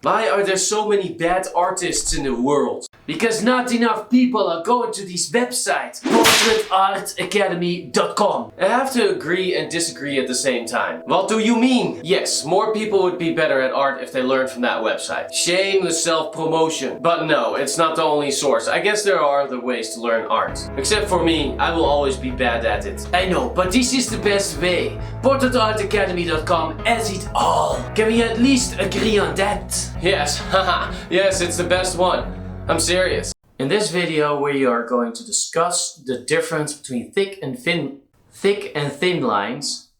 Why are there so many bad artists in the world? Because not enough people are going to this website, portraitartacademy.com. I have to agree and disagree at the same time. What do you mean? Yes, more people would be better at art if they learned from that website. Shameless self-promotion. But no, it's not the only source. I guess there are other ways to learn art. Except for me, I will always be bad at it. I know, but this is the best way. portraitartacademy.com has it all. Can we at least agree on that? Yes, haha, yes, it's the best one. I'm serious. In this video we are going to discuss the difference between thick and thin lines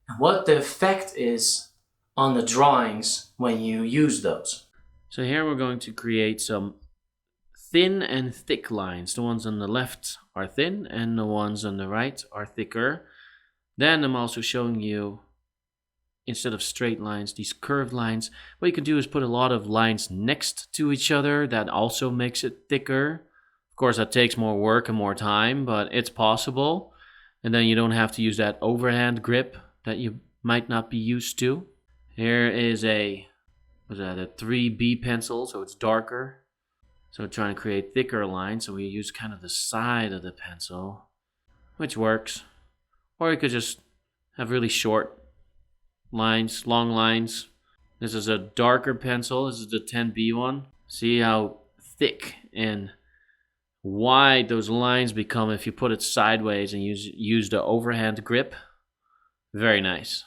and what the effect is on the drawings when you use those. So here we're going to create some thin and thick lines. The ones on the left are thin and the ones on the right are thicker. Then I'm also showing you, instead of straight lines, these curved lines. What you can do is put a lot of lines next to each other. That also makes it thicker. Of course, that takes more work and more time, but it's possible. And then you don't have to use that overhand grip that you might not be used to. Here is a 3B pencil, so it's darker. So we're trying to create thicker lines, so we use kind of the side of the pencil, which works. Or you could just have really short lines, long lines. This is a darker pencil. This is the 10B one. See how thick and wide those lines become if you put it sideways and use the overhand grip. Very nice.